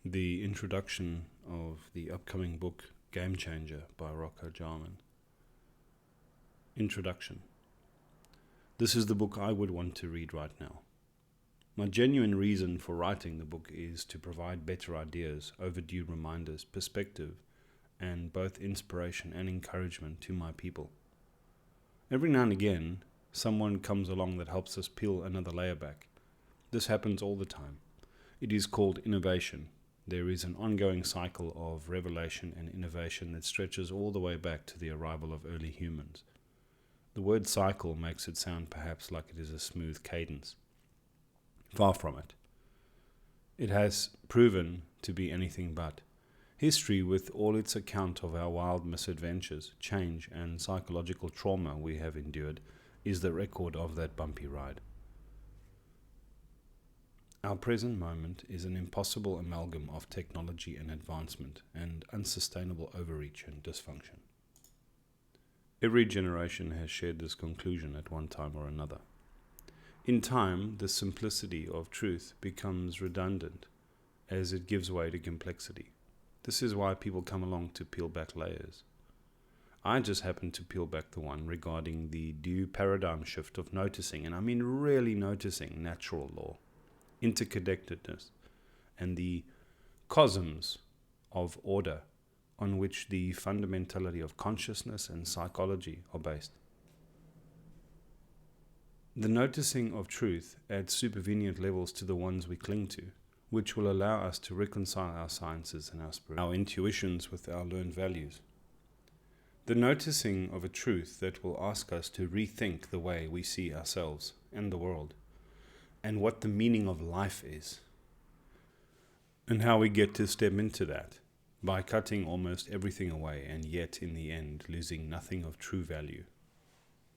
the introduction of the upcoming book GameChanger by Rocco Jarman. Introduction. This is the book I would want to read right now. My genuine reason for writing the book is to provide better ideas, overdue reminders, perspective, and both inspiration and encouragement to my people. Every now and again, someone comes along that helps us peel another layer back. This happens all the time. It is called innovation. There is an ongoing cycle of revelation and innovation that stretches all the way back to the arrival of early humans. The word cycle makes it sound perhaps like it is a smooth cadence. Far from it. It has proven to be anything but. History, with all its account of our wild misadventures, change, and psychological trauma we have endured, is the record of that bumpy ride. Our present moment is an impossible amalgam of technology and advancement and unsustainable overreach and dysfunction. Every generation has shared this conclusion at one time or another. In time, the simplicity of truth becomes redundant as it gives way to complexity. This is why people come along to peel back layers. I just happened to peel back the one regarding the due paradigm shift of noticing, and I mean really noticing, natural law, interconnectedness, and the cosmos of order on which the fundamentality of consciousness and psychology are based. The noticing of truth adds supervenient levels to the ones we cling to, which will allow us to reconcile our sciences and our intuitions with our learned values. The noticing of a truth that will ask us to rethink the way we see ourselves and the world, and what the meaning of life is, and how we get to step into that by cutting almost everything away and yet in the end losing nothing of true value.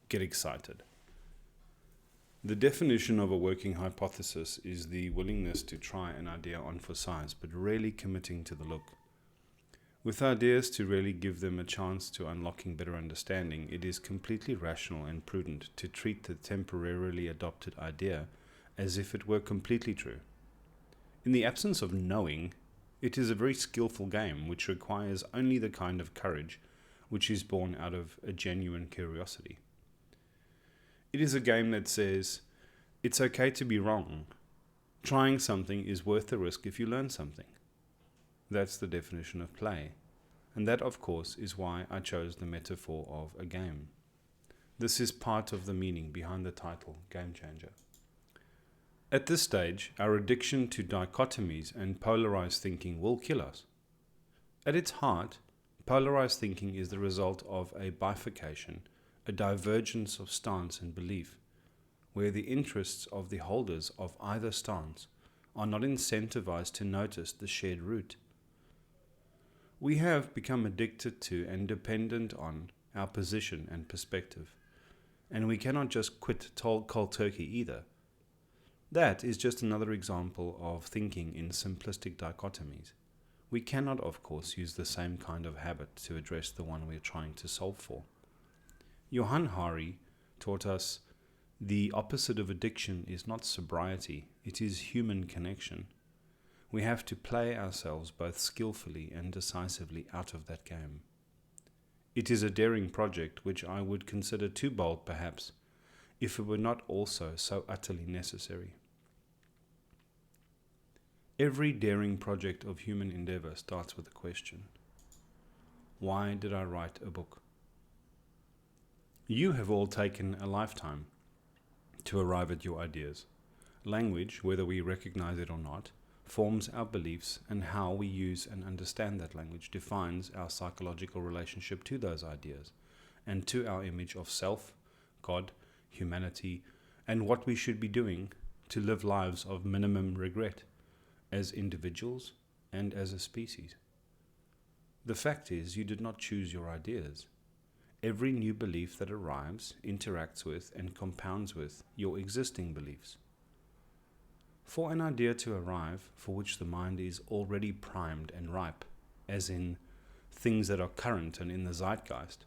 Get excited. The definition of a working hypothesis is the willingness to try an idea on for size, but rarely committing to the look. With ideas to really give them a chance to unlocking better understanding, it is completely rational and prudent to treat the temporarily adopted idea as if it were completely true. In the absence of knowing, it is a very skillful game which requires only the kind of courage which is born out of a genuine curiosity. It is a game that says, it's okay to be wrong. Trying something is worth the risk if you learn something. That's the definition of play. And that, of course, is why I chose the metaphor of a game. This is part of the meaning behind the title, GameChanger. At this stage, our addiction to dichotomies and polarized thinking will kill us. At its heart, polarized thinking is the result of a bifurcation, a divergence of stance and belief, where the interests of the holders of either stance are not incentivized to notice the shared root. We have become addicted to and dependent on our position and perspective, and we cannot just quit cold turkey either. That is just another example of thinking in simplistic dichotomies. We cannot, of course, use the same kind of habit to address the one we are trying to solve for. Johann Hari taught us the opposite of addiction is not sobriety, it is human connection. We have to play ourselves both skillfully and decisively out of that game. It is a daring project which I would consider too bold perhaps, if it were not also so utterly necessary. Every daring project of human endeavor starts with a question. Why did I write a book? You have all taken a lifetime to arrive at your ideas. Language, whether we recognize it or not, forms our beliefs, and how we use and understand that language defines our psychological relationship to those ideas and to our image of self, God, humanity, and what we should be doing to live lives of minimum regret as individuals and as a species. The fact is, you did not choose your ideas. Every new belief that arrives interacts with and compounds with your existing beliefs. For an idea to arrive for which the mind is already primed and ripe, as in things that are current and in the zeitgeist,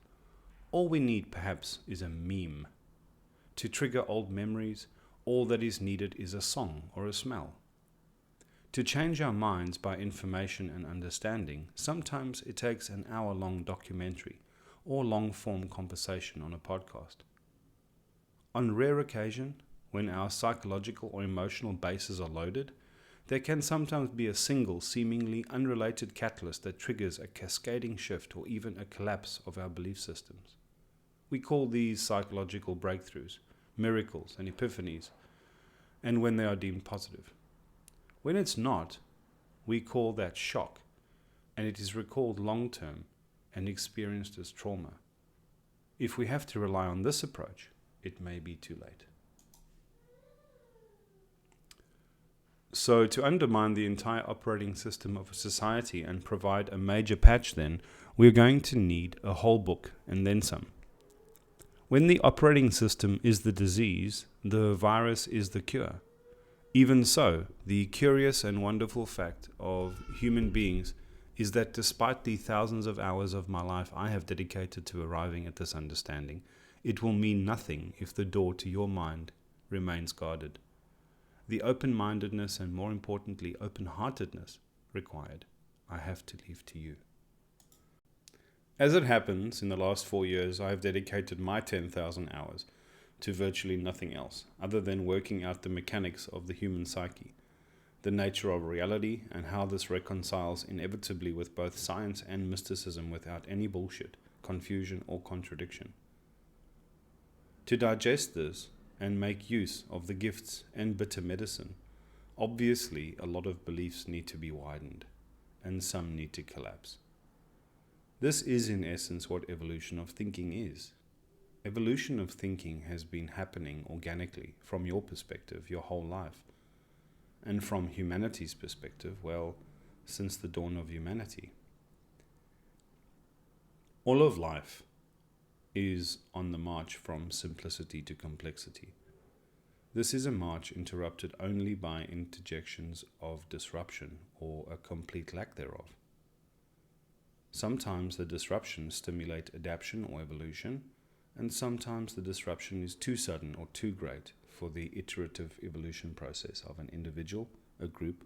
all we need perhaps is a meme. To trigger old memories, all that is needed is a song or a smell. To change our minds by information and understanding, sometimes it takes an hour-long documentary or long-form conversation on a podcast. On rare occasion, when our psychological or emotional bases are loaded, there can sometimes be a single, seemingly unrelated catalyst that triggers a cascading shift or even a collapse of our belief systems. We call these psychological breakthroughs, miracles, and epiphanies, and when they are deemed positive. When it's not, we call that shock, and it is recalled long-term and experienced as trauma. If we have to rely on this approach, it may be too late. So to undermine the entire operating system of a society and provide a major patch then, we're going to need a whole book and then some. When the operating system is the disease, the virus is the cure. Even so, the curious and wonderful fact of human beings is that despite the thousands of hours of my life I have dedicated to arriving at this understanding, it will mean nothing if the door to your mind remains guarded. The open-mindedness and, more importantly, open-heartedness required, I have to leave to you. As it happens, in the last 4 years, I have dedicated my 10,000 hours to virtually nothing else, other than working out the mechanics of the human psyche, the nature of reality, and how this reconciles inevitably with both science and mysticism without any bullshit, confusion, or contradiction. To digest this, and make use of the gifts and bitter medicine, obviously a lot of beliefs need to be widened, and some need to collapse. This is in essence what evolution of thinking is. Evolution of thinking has been happening organically, from your perspective, your whole life. And from humanity's perspective, well, since the dawn of humanity. All of life is on the march from simplicity to complexity. This is a march interrupted only by interjections of disruption or a complete lack thereof. Sometimes the disruptions stimulate adaptation or evolution, and sometimes the disruption is too sudden or too great for the iterative evolution process of an individual, a group,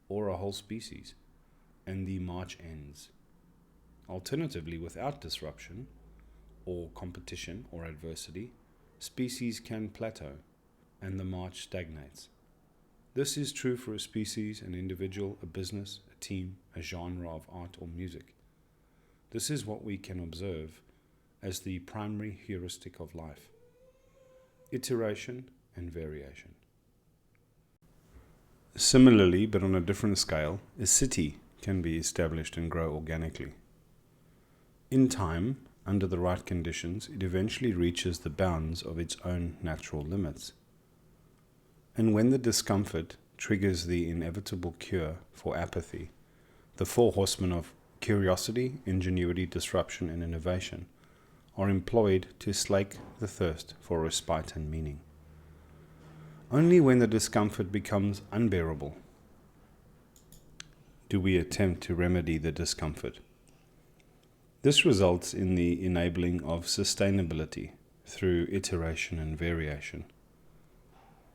or a whole species, and the march ends. Alternatively, without disruption, or competition or adversity, species can plateau and the march stagnates. This is true for a species, an individual, a business, a team, a genre of art or music. This is what we can observe as the primary heuristic of life: iteration and variation. Similarly, but on a different scale, a city can be established and grow organically. In time, under the right conditions, it eventually reaches the bounds of its own natural limits. And when the discomfort triggers the inevitable cure for apathy, the 4 horsemen of curiosity, ingenuity, disruption, and innovation are employed to slake the thirst for respite and meaning. Only when the discomfort becomes unbearable do we attempt to remedy the discomfort. This results in the enabling of sustainability through iteration and variation.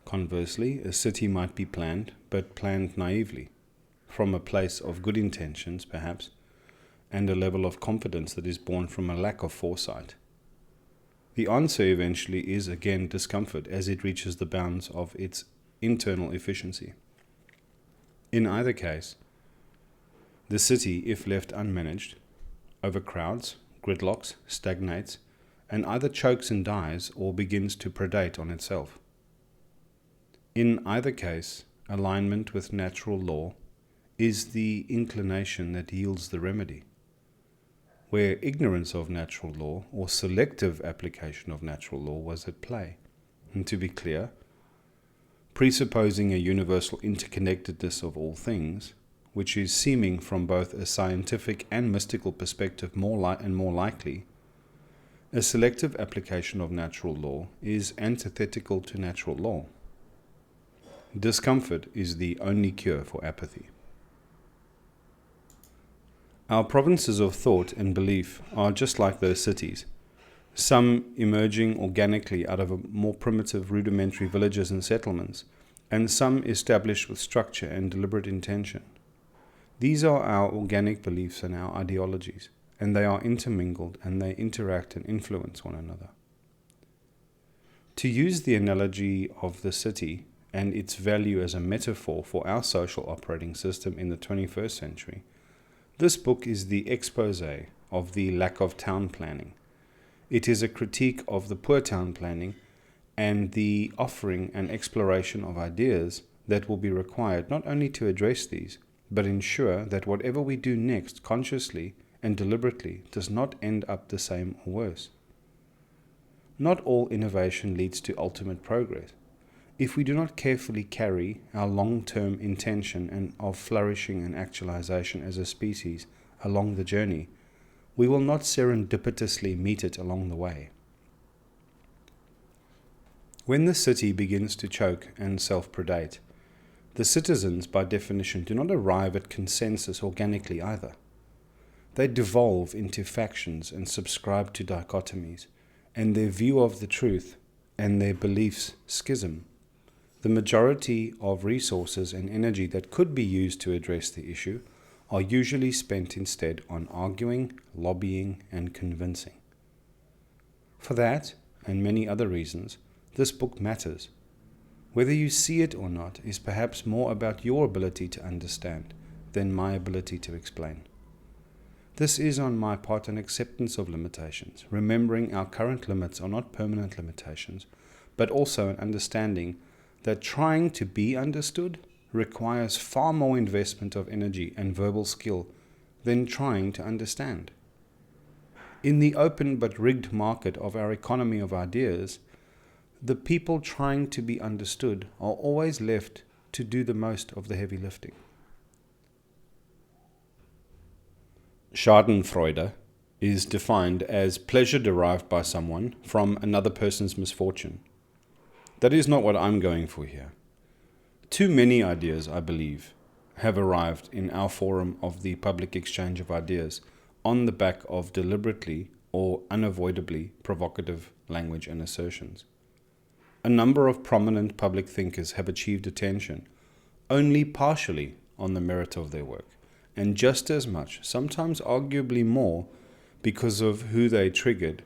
Conversely, a city might be planned, but planned naively, from a place of good intentions perhaps, and a level of confidence that is born from a lack of foresight. The answer eventually is again discomfort as it reaches the bounds of its internal efficiency. In either case, the city, if left unmanaged, overcrowds, gridlocks, stagnates, and either chokes and dies or begins to predate on itself. In either case, alignment with natural law is the inclination that yields the remedy. Where ignorance of natural law or selective application of natural law was at play, and to be clear, presupposing a universal interconnectedness of all things, which is seeming from both a scientific and mystical perspective more likely, a selective application of natural law is antithetical to natural law. Discomfort is the only cure for apathy. Our provinces of thought and belief are just like those cities, some emerging organically out of more primitive rudimentary villages and settlements, and some established with structure and deliberate intention. These are our organic beliefs and our ideologies, and they are intermingled and they interact and influence one another. To use the analogy of the city and its value as a metaphor for our social operating system in the 21st century, this book is the expose of the lack of town planning. It is a critique of the poor town planning and the offering and exploration of ideas that will be required not only to address these, but ensure that whatever we do next consciously and deliberately does not end up the same or worse. Not all innovation leads to ultimate progress. If we do not carefully carry our long-term intention and of flourishing and actualization as a species along the journey, we will not serendipitously meet it along the way. When the city begins to choke and self-predate, the citizens, by definition, do not arrive at consensus organically either. They devolve into factions and subscribe to dichotomies, and their view of the truth and their beliefs schism. The majority of resources and energy that could be used to address the issue are usually spent instead on arguing, lobbying, and convincing. For that, and many other reasons, this book matters. Whether you see it or not is perhaps more about your ability to understand than my ability to explain. This is on my part an acceptance of limitations, remembering our current limits are not permanent limitations, but also an understanding that trying to be understood requires far more investment of energy and verbal skill than trying to understand. In the open but rigged market of our economy of ideas, the people trying to be understood are always left to do the most of the heavy lifting. Schadenfreude is defined as pleasure derived by someone from another person's misfortune. That is not what I'm going for here. Too many ideas, I believe, have arrived in our forum of the public exchange of ideas on the back of deliberately or unavoidably provocative language and assertions. A number of prominent public thinkers have achieved attention only partially on the merit of their work, and just as much, sometimes arguably more, because of who they triggered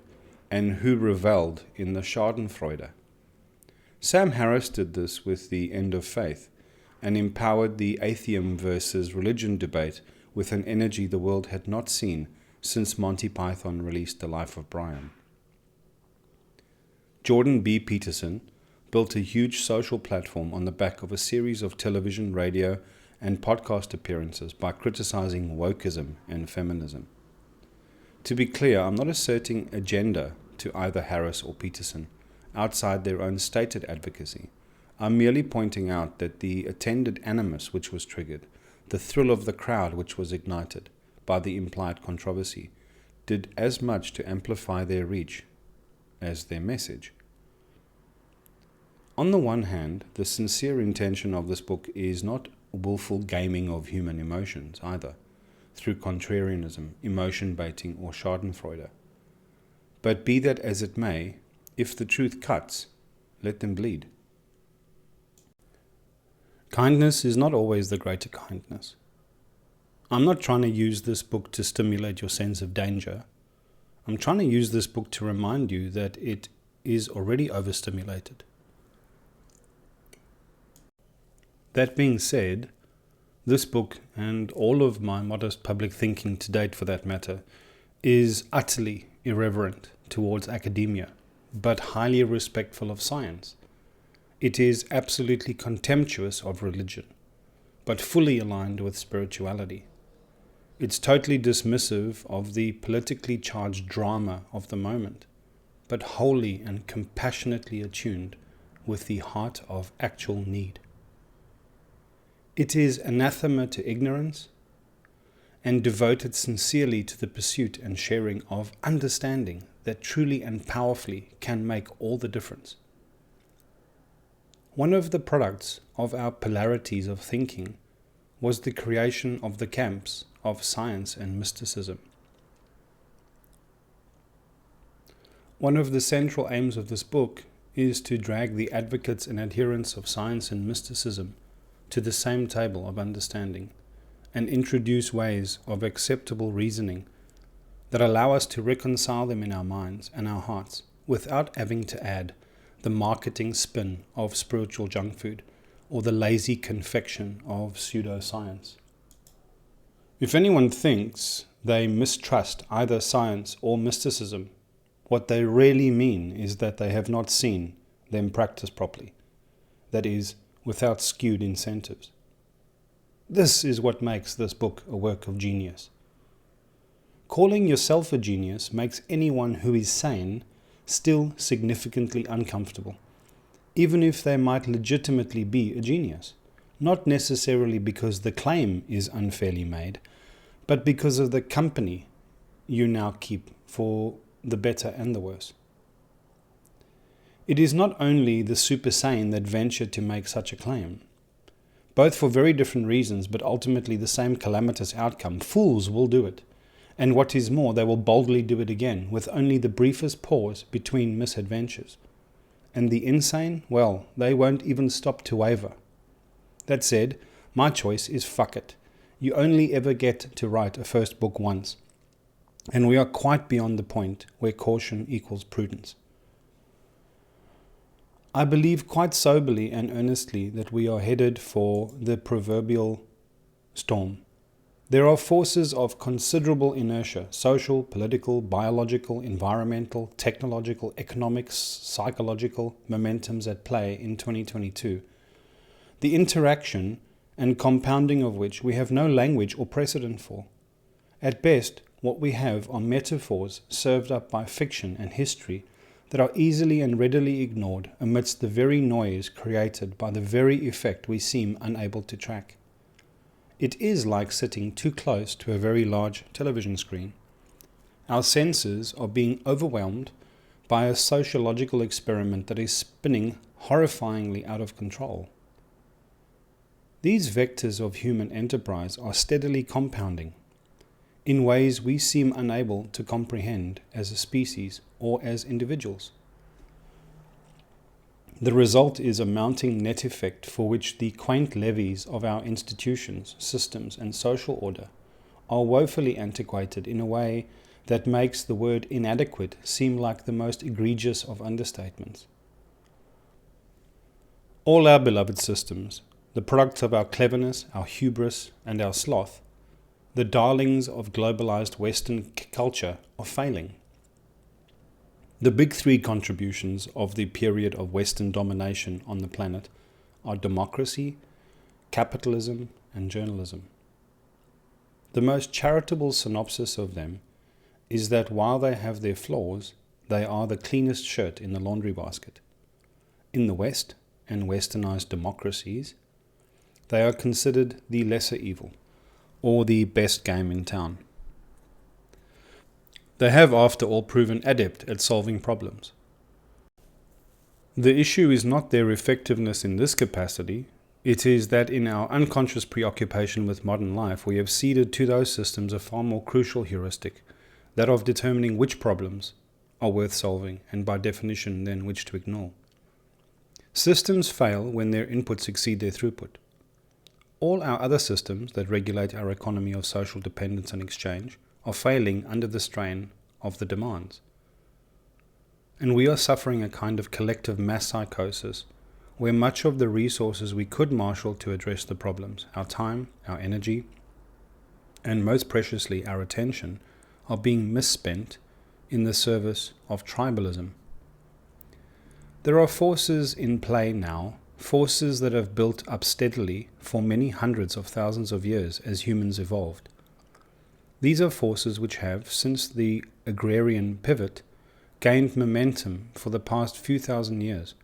and who revelled in the Schadenfreude. Sam Harris did this with The End of Faith and empowered the atheism versus religion debate with an energy the world had not seen since Monty Python released The Life of Brian. Jordan B. Peterson built a huge social platform on the back of a series of television, radio, and podcast appearances by criticizing wokeism and feminism. To be clear, I'm not asserting a gender to either Harris or Peterson outside their own stated advocacy. I'm merely pointing out that the attended animus which was triggered, the thrill of the crowd which was ignited by the implied controversy, did as much to amplify their reach as their message. On the one hand, the sincere intention of this book is not willful gaming of human emotions either, through contrarianism, emotion baiting, or schadenfreude. But be that as it may, if the truth cuts, let them bleed. Kindness is not always the greater kindness. I'm not trying to use this book to stimulate your sense of danger. I'm trying to use this book to remind you that it is already overstimulated. That being said, this book, and all of my modest public thinking to date for that matter, is utterly irreverent towards academia, but highly respectful of science. It is absolutely contemptuous of religion, but fully aligned with spirituality. It's totally dismissive of the politically charged drama of the moment, but wholly and compassionately attuned with the heart of actual need. It is anathema to ignorance and devoted sincerely to the pursuit and sharing of understanding that truly and powerfully can make all the difference. One of the products of our polarities of thinking was the creation of the camps of science and mysticism. One of the central aims of this book is to drag the advocates and adherents of science and mysticism to the same table of understanding and introduce ways of acceptable reasoning that allow us to reconcile them in our minds and our hearts without having to add the marketing spin of spiritual junk food or the lazy confection of pseudoscience. If anyone thinks they mistrust either science or mysticism, what they really mean is that they have not seen them practiced properly, that is, without skewed incentives. This is what makes this book a work of genius. Calling yourself a genius makes anyone who is sane still significantly uncomfortable, even if they might legitimately be a genius, not necessarily because the claim is unfairly made, but because of the company you now keep for the better and the worse. It is not only the super sane that venture to make such a claim. Both for very different reasons, but ultimately the same calamitous outcome. Fools will do it. And what is more, they will boldly do it again, with only the briefest pause between misadventures. And the insane, well, they won't even stop to waver. That said, my choice is fuck it. You only ever get to write a first book once. And we are quite beyond the point where caution equals prudence. I believe quite soberly and earnestly that we are headed for the proverbial storm. There are forces of considerable inertia, social, political, biological, environmental, technological, economics, psychological momentums at play in 2022. The interaction and compounding of which we have no language or precedent for. At best, what we have are metaphors served up by fiction and history that are easily and readily ignored amidst the very noise created by the very effect we seem unable to track. It is like sitting too close to a very large television screen. Our senses are being overwhelmed by a sociological experiment that is spinning horrifyingly out of control. These vectors of human enterprise are steadily compounding in ways we seem unable to comprehend as a species or as individuals. The result is a mounting net effect for which the quaint levies of our institutions, systems, and social order are woefully antiquated in a way that makes the word inadequate seem like the most egregious of understatements. All our beloved systems, the products of our cleverness, our hubris, and our sloth, the darlings of globalized Western culture, are failing. The big three contributions of the period of Western domination on the planet are democracy, capitalism, and journalism. The most charitable synopsis of them is that while they have their flaws, they are the cleanest shirt in the laundry basket. In the West and westernized democracies, they are considered the lesser evil, or the best game in town. They have, after all, proven adept at solving problems. The issue is not their effectiveness in this capacity, it is that in our unconscious preoccupation with modern life, we have ceded to those systems a far more crucial heuristic, that of determining which problems are worth solving, and by definition then which to ignore. Systems fail when their inputs exceed their throughput. All our other systems that regulate our economy of social dependence and exchange are failing under the strain of the demands. And we are suffering a kind of collective mass psychosis where much of the resources we could marshal to address the problems, our time, our energy, and most preciously our attention, are being misspent in the service of tribalism. There are forces in play now, forces that have built up steadily for many hundreds of thousands of years as humans evolved. These are forces which have, since the agrarian pivot, gained momentum for the past few thousand years,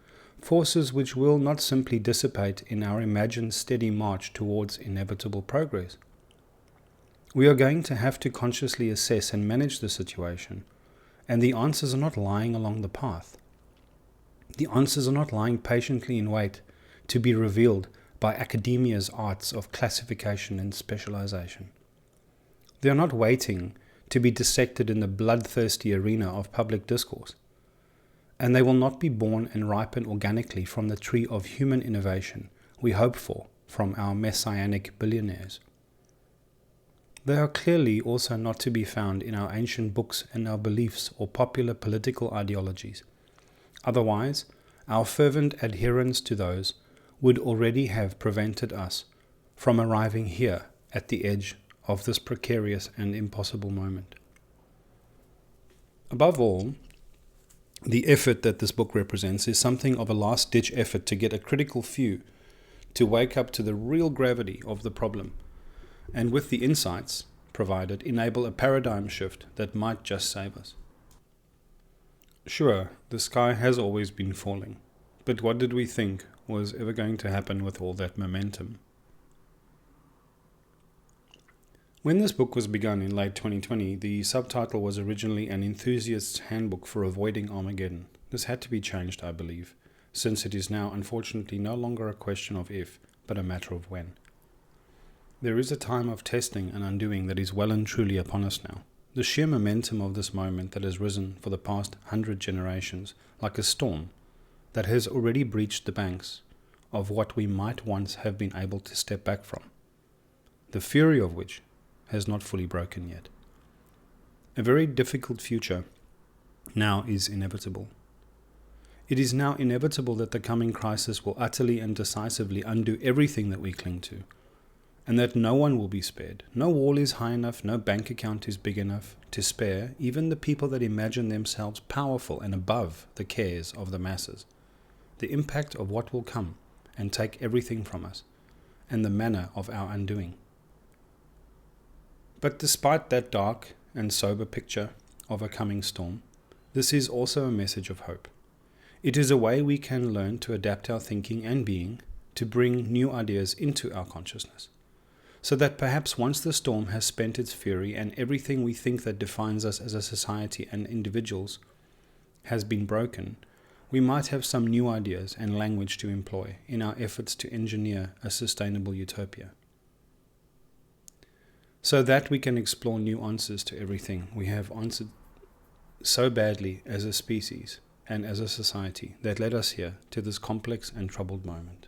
forces which will not simply dissipate in our imagined steady march towards inevitable progress. We are going to have to consciously assess and manage the situation, and the answers are not lying along the path. The answers are not lying patiently in wait to be revealed by academia's arts of classification and specialization. They are not waiting to be dissected in the bloodthirsty arena of public discourse. and they will not be born and ripen organically from the tree of human innovation we hope for from our messianic billionaires. They are clearly also not to be found in our ancient books and our beliefs or popular political ideologies. Otherwise, our fervent adherence to those would already have prevented us from arriving here at the edge of this precarious and impossible moment. Above all, the effort that this book represents is something of a last-ditch effort to get a critical few to wake up to the real gravity of the problem, and with the insights provided, enable a paradigm shift that might just save us. Sure, the sky has always been falling, but what did we think was ever going to happen with all that momentum? When this book was begun in late 2020, the subtitle was originally An Enthusiast's Handbook for Avoiding Armageddon. This had to be changed, I believe, since it is now unfortunately no longer a question of if, but a matter of when. There is a time of testing and undoing that is well and truly upon us now. The sheer momentum of this moment that has risen for the past 100 generations, like a storm, that has already breached the banks of what we might once have been able to step back from, the fury of which has not fully broken yet. A very difficult future now is inevitable. It is now inevitable that the coming crisis will utterly and decisively undo everything that we cling to, and that no one will be spared. No wall is high enough, no bank account is big enough to spare even the people that imagine themselves powerful and above the cares of the masses. The impact of what will come and take everything from us, and the manner of our undoing. But despite that dark and sober picture of a coming storm, this is also a message of hope. It is a way we can learn to adapt our thinking and being to bring new ideas into our consciousness, so that perhaps once the storm has spent its fury and everything we think that defines us as a society and individuals has been broken, we might have some new ideas and language to employ in our efforts to engineer a sustainable utopia, so that we can explore new answers to everything we have answered so badly as a species and as a society that led us here to this complex and troubled moment.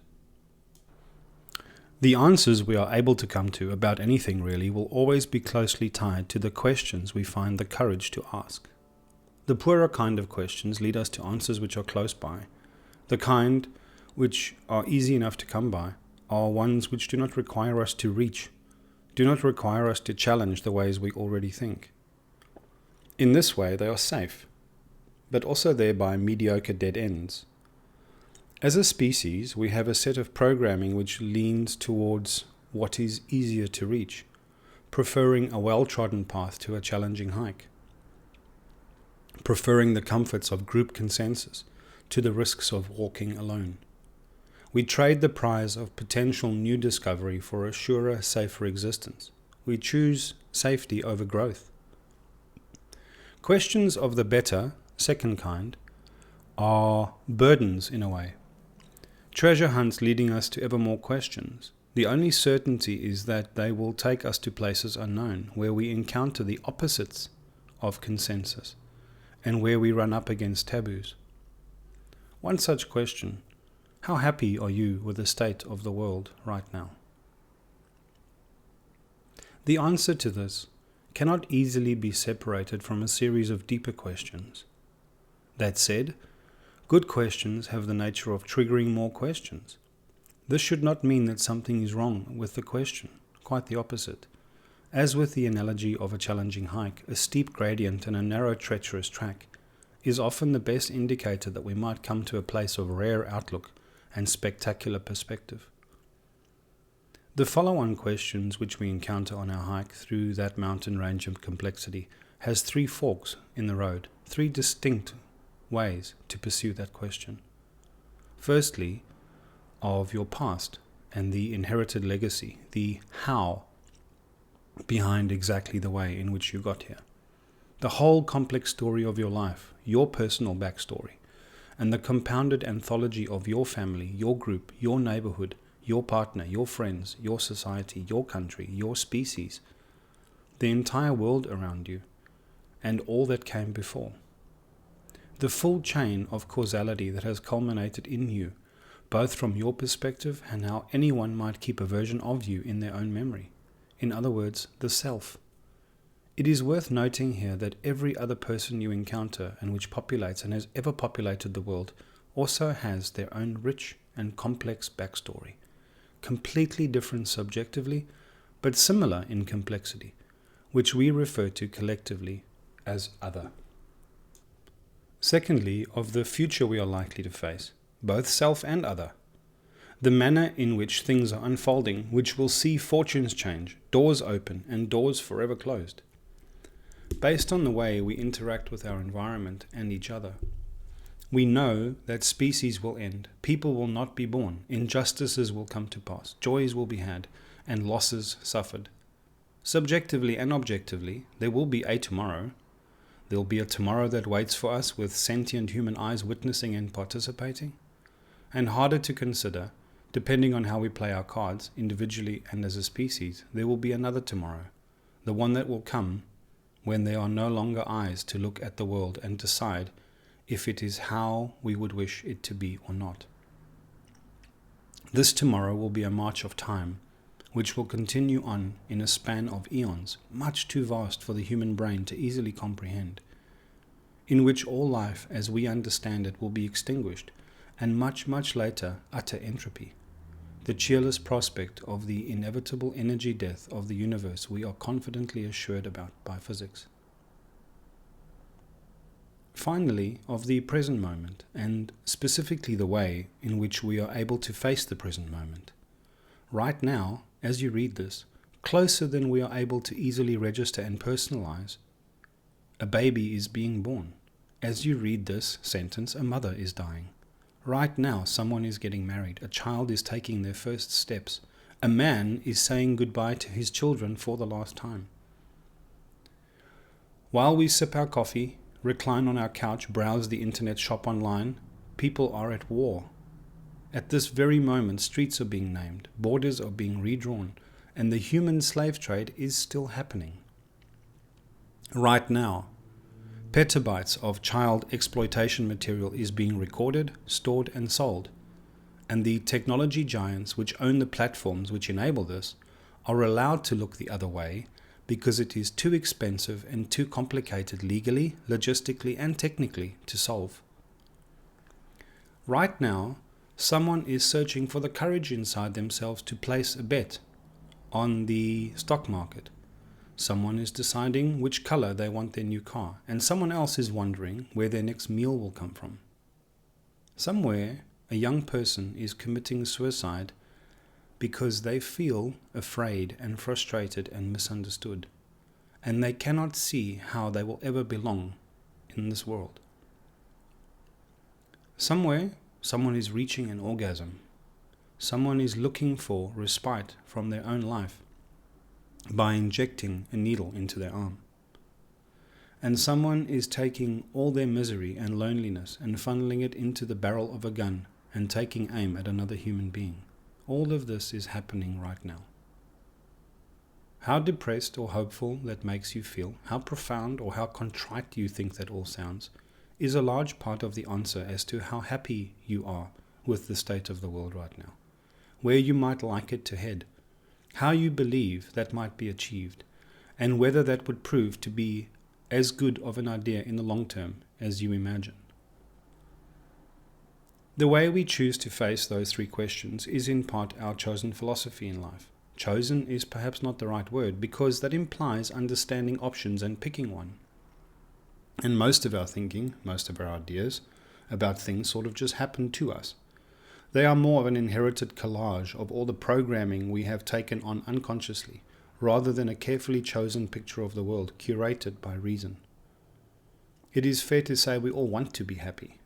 The answers we are able to come to about anything really will always be closely tied to the questions we find the courage to ask. The poorer kind of questions lead us to answers which are close by. The kind which are easy enough to come by are ones which do not require us to reach, do not require us to challenge the ways we already think. In this way they are safe, but also thereby mediocre dead ends. As a species, we have a set of programming which leans towards what is easier to reach, preferring a well-trodden path to a challenging hike, preferring the comforts of group consensus to the risks of walking alone. We trade the prize of potential new discovery for a surer, safer existence. We choose safety over growth. Questions of the better, second kind, are burdens in a way. Treasure hunts leading us to ever more questions. The only certainty is that they will take us to places unknown, where we encounter the opposites of consensus, and where we run up against taboos. One such question: how happy are you with the state of the world right now? The answer to this cannot easily be separated from a series of deeper questions. That said, good questions have the nature of triggering more questions. This should not mean that something is wrong with the question, quite the opposite. As with the analogy of a challenging hike, a steep gradient and a narrow treacherous track is often the best indicator that we might come to a place of rare outlook and spectacular perspective. The follow-on questions which we encounter on our hike through that mountain range of complexity has three forks in the road, three distinct ways to pursue that question. Firstly, of your past and the inherited legacy, the how behind exactly the way in which you got here. The whole complex story of your life, your personal backstory, and the compounded anthology of your family, your group, your neighborhood, your partner, your friends, your society, your country, your species, the entire world around you, and all that came before. the full chain of causality that has culminated in you, both from your perspective and how anyone might keep a version of you in their own memory. In other words, the self. It is worth noting here that every other person you encounter and which populates and has ever populated the world also has their own rich and complex backstory, completely different subjectively, but similar in complexity, which we refer to collectively as other. Secondly, of the future we are likely to face, both self and other. The manner in which things are unfolding, which will see fortunes change, doors open, and doors forever closed. Based on the way we interact with our environment and each other, we know that species will end, people will not be born, injustices will come to pass, joys will be had, and losses suffered. Subjectively and objectively, there will be a tomorrow. There will be a tomorrow that waits for us with sentient human eyes witnessing and participating. And harder to consider, depending on how we play our cards, individually and as a species, there will be another tomorrow, the one that will come when there are no longer eyes to look at the world and decide if it is how we would wish it to be or not. This tomorrow will be a march of time, which will continue on in a span of eons, much too vast for the human brain to easily comprehend, in which all life as we understand it will be extinguished, and much, much later, utter entropy, the cheerless prospect of the inevitable energy death of the universe we are confidently assured about by physics. Finally, of the present moment, and specifically the way in which we are able to face the present moment. Right now, as you read this, closer than we are able to easily register and personalize, a baby is being born. As you read this sentence, a mother is dying. Right now, someone is getting married. A child is taking their first steps. A man is saying goodbye to his children for the last time. While we sip our coffee, recline on our couch, browse the internet, shop online, people are at war. At this very moment, streets are being named, borders are being redrawn, and the human slave trade is still happening. Right now, petabytes of child exploitation material is being recorded, stored, and sold, and the technology giants which own the platforms which enable this are allowed to look the other way because it is too expensive and too complicated legally, logistically, and technically to solve. Right now, someone is searching for the courage inside themselves to place a bet on the stock market. Someone is deciding which color they want their new car, and someone else is wondering where their next meal will come from. Somewhere, a young person is committing suicide because they feel afraid and frustrated and misunderstood, and they cannot see how they will ever belong in this world. Somewhere, someone is reaching an orgasm. Someone is looking for respite from their own life by injecting a needle into their arm. And someone is taking all their misery and loneliness and funneling it into the barrel of a gun and taking aim at another human being. All of this is happening right now. How depressed or hopeful that makes you feel, how profound or how contrite you think that all sounds, is a large part of the answer as to how happy you are with the state of the world right now, where you might like it to head, how you believe that might be achieved, and whether that would prove to be as good of an idea in the long term as you imagine. The way we choose to face those three questions is in part our chosen philosophy in life. Chosen is perhaps not the right word, because that implies understanding options and picking one. And most of our thinking, most of our ideas about things sort of just happen to us. They are more of an inherited collage of all the programming we have taken on unconsciously, rather than a carefully chosen picture of the world curated by reason. It is fair to say we all want to be happy.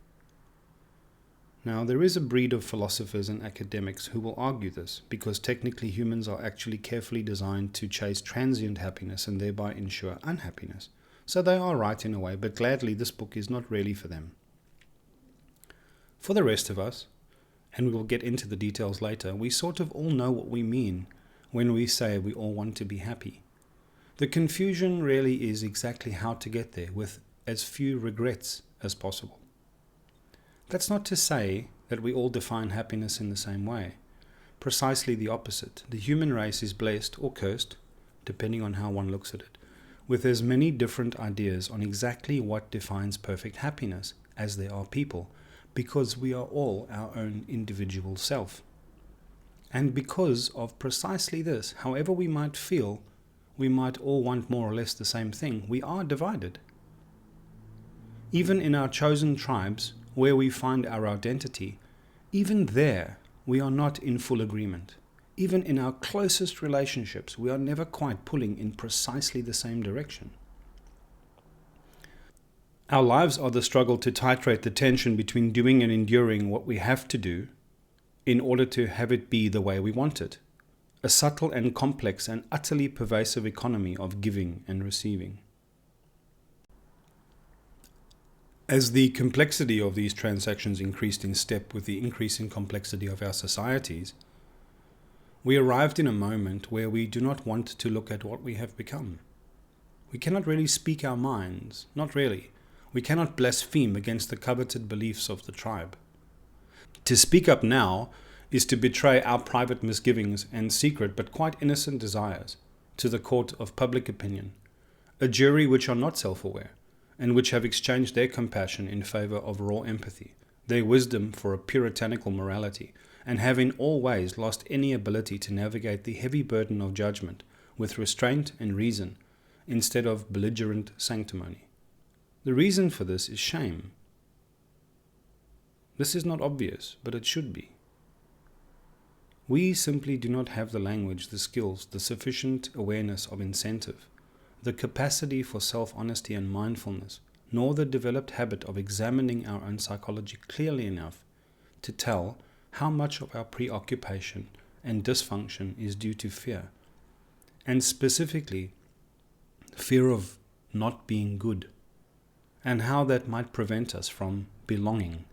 Now, there is a breed of philosophers and academics who will argue this, because technically humans are actually carefully designed to chase transient happiness and thereby ensure unhappiness. So they are right in a way, but gladly this book is not really for them. For the rest of us, and we will get into the details later, we sort of all know what we mean when we say we all want to be happy. The confusion really is exactly how to get there with as few regrets as possible. That's not to say that we all define happiness in the same way. Precisely the opposite. The human race is blessed or cursed, depending on how one looks at it, with as many different ideas on exactly what defines perfect happiness as there are people, because we are all our own individual self. And because of precisely this, however we might feel, we might all want more or less the same thing, we are divided. Even in our chosen tribes, where we find our identity, even there we are not in full agreement. Even in our closest relationships, we are never quite pulling in precisely the same direction. Our lives are the struggle to titrate the tension between doing and enduring what we have to do in order to have it be the way we want it. A subtle and complex and utterly pervasive economy of giving and receiving. As the complexity of these transactions increased in step with the increasing complexity of our societies, we arrived in a moment where we do not want to look at what we have become. We cannot really speak our minds, not really. We cannot blaspheme against the coveted beliefs of the tribe. To speak up now is to betray our private misgivings and secret but quite innocent desires to the court of public opinion, a jury which are not self-aware, and which have exchanged their compassion in favor of raw empathy, their wisdom for a puritanical morality, and have in all ways lost any ability to navigate the heavy burden of judgment with restraint and reason instead of belligerent sanctimony. The reason for this is shame. This is not obvious, but it should be. We simply do not have the language, the skills, the sufficient awareness of incentive, the capacity for self-honesty and mindfulness, nor the developed habit of examining our own psychology clearly enough to tell how much of our preoccupation and dysfunction is due to fear, and specifically fear of not being good, and how that might prevent us from belonging.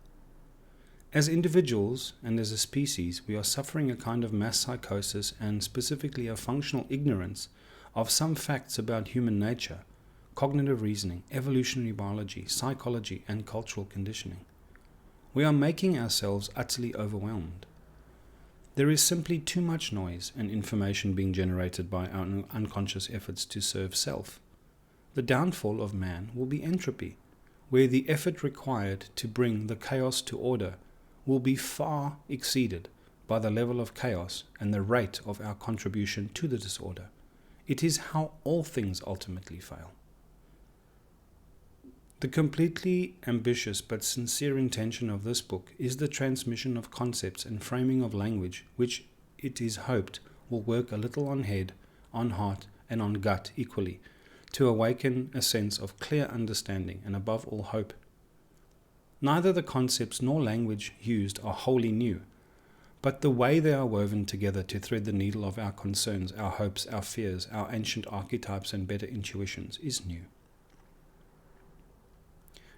As individuals and as a species, we are suffering a kind of mass psychosis and specifically a functional ignorance of some facts about human nature, cognitive reasoning, evolutionary biology, psychology, and cultural conditioning. We are making ourselves utterly overwhelmed. There is simply too much noise and information being generated by our unconscious efforts to serve self. The downfall of man will be entropy, where the effort required to bring the chaos to order will be far exceeded by the level of chaos and the rate of our contribution to the disorder. It is how all things ultimately fail. The completely ambitious but sincere intention of this book is the transmission of concepts and framing of language which it is hoped will work a little on head, on heart, and on gut equally, to awaken a sense of clear understanding and above all hope. Neither the concepts nor language used are wholly new, but the way they are woven together to thread the needle of our concerns, our hopes, our fears, our ancient archetypes and better intuitions is new.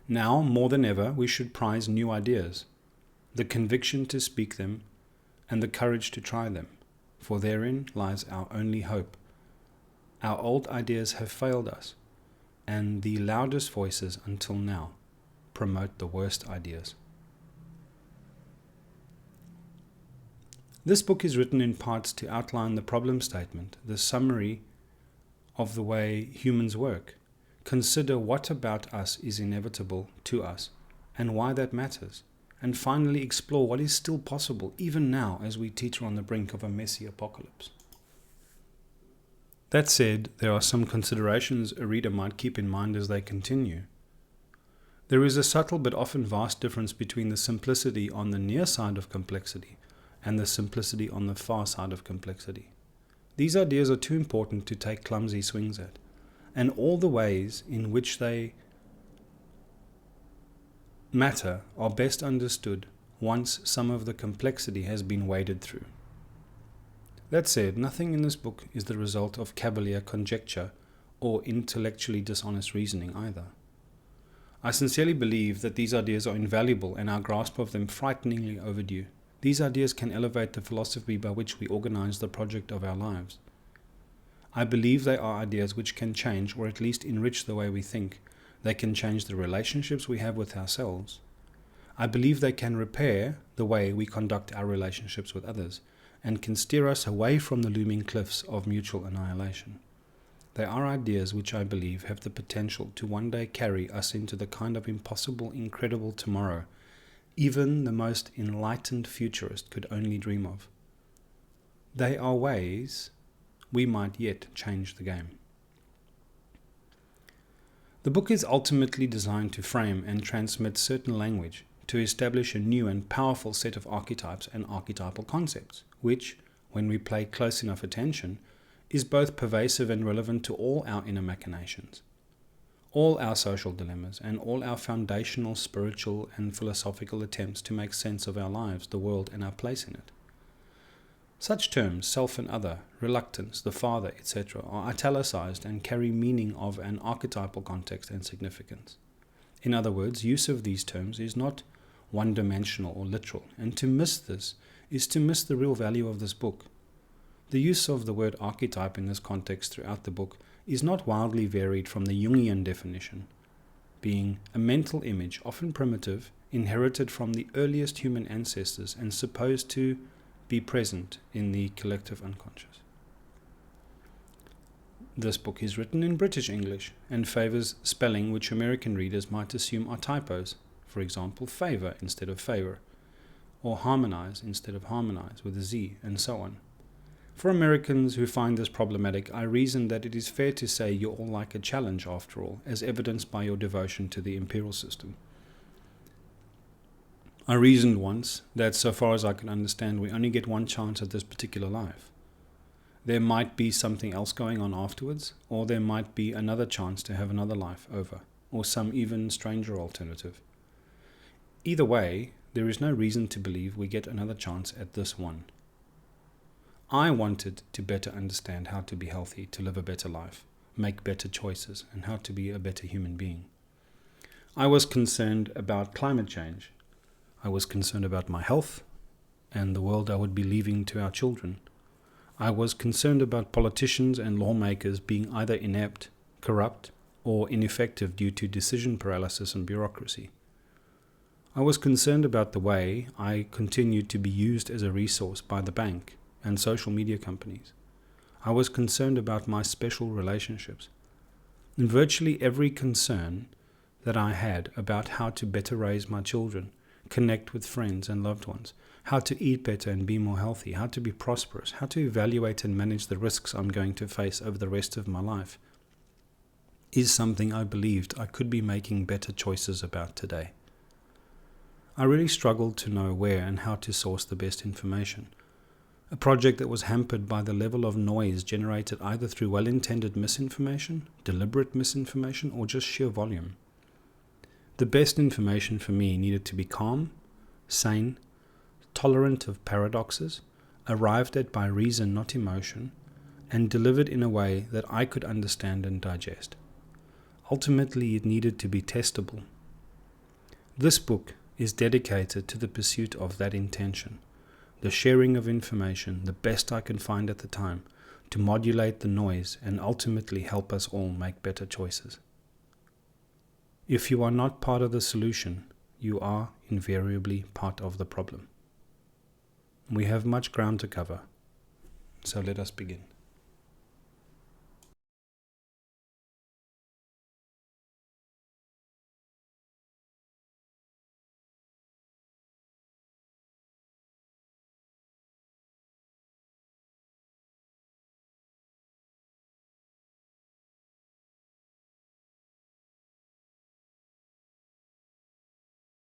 Now, more than ever, we should prize new ideas, the conviction to speak them, and the courage to try them, for therein lies our only hope. Our old ideas have failed us, and the loudest voices until now promote the worst ideas. This book is written in parts to outline the problem statement, the summary of the way humans work. Consider what about us is inevitable to us and why that matters, and finally explore what is still possible even now as we teeter on the brink of a messy apocalypse. That said, there are some considerations a reader might keep in mind as they continue. There is a subtle but often vast difference between the simplicity on the near side of complexity and the simplicity on the far side of complexity. These ideas are too important to take clumsy swings at, and all the ways in which they matter are best understood once some of the complexity has been waded through. That said, nothing in this book is the result of cavalier conjecture or intellectually dishonest reasoning either. I sincerely believe that these ideas are invaluable and our grasp of them frighteningly overdue. These ideas can elevate the philosophy by which we organize the project of our lives. I believe they are ideas which can change or at least enrich the way we think. They can change the relationships we have with ourselves. I believe they can repair the way we conduct our relationships with others and can steer us away from the looming cliffs of mutual annihilation. They are ideas which I believe have the potential to one day carry us into the kind of impossible, incredible tomorrow even the most enlightened futurist could only dream of. They are ways we might yet change the game. The book is ultimately designed to frame and transmit certain language to establish a new and powerful set of archetypes and archetypal concepts, which, when we pay close enough attention, is both pervasive and relevant to all our inner machinations, all our social dilemmas, and all our foundational spiritual and philosophical attempts to make sense of our lives, the world, and our place in it. Such terms, self and other, reluctance, the father, etc., are italicized and carry meaning of an archetypal context and significance. In other words, use of these terms is not one-dimensional or literal, and to miss this is to miss the real value of this book. The use of the word archetype in this context throughout the book is not wildly varied from the Jungian definition, being a mental image, often primitive, inherited from the earliest human ancestors and supposed to be present in the collective unconscious. This book is written in British English and favors spelling which American readers might assume are typos, for example, favor instead of favor, or harmonize instead of harmonize with a Z, and so on. For Americans who find this problematic, I reason that it is fair to say you're all like a challenge after all, as evidenced by your devotion to the imperial system. I reasoned once that so far as I can understand, we only get one chance at this particular life. There might be something else going on afterwards, or there might be another chance to have another life over, or some even stranger alternative. Either way, there is no reason to believe we get another chance at this one. I wanted to better understand how to be healthy, to live a better life, make better choices, and how to be a better human being. I was concerned about climate change. I was concerned about my health and the world I would be leaving to our children. I was concerned about politicians and lawmakers being either inept, corrupt, or ineffective due to decision paralysis and bureaucracy. I was concerned about the way I continued to be used as a resource by the bank and social media companies. I was concerned about my special relationships. And virtually every concern that I had about how to better raise my children, connect with friends and loved ones, how to eat better and be more healthy, how to be prosperous, how to evaluate and manage the risks I'm going to face over the rest of my life, is something I believed I could be making better choices about today. I really struggled to know where and how to source the best information. A project that was hampered by the level of noise generated either through well-intended misinformation, deliberate misinformation, or just sheer volume. The best information for me needed to be calm, sane, tolerant of paradoxes, arrived at by reason, not emotion, and delivered in a way that I could understand and digest. Ultimately, it needed to be testable. This book is dedicated to the pursuit of that intention, the sharing of information, the best I can find at the time, to modulate the noise and ultimately help us all make better choices. If you are not part of the solution, you are invariably part of the problem. We have much ground to cover, so let us begin.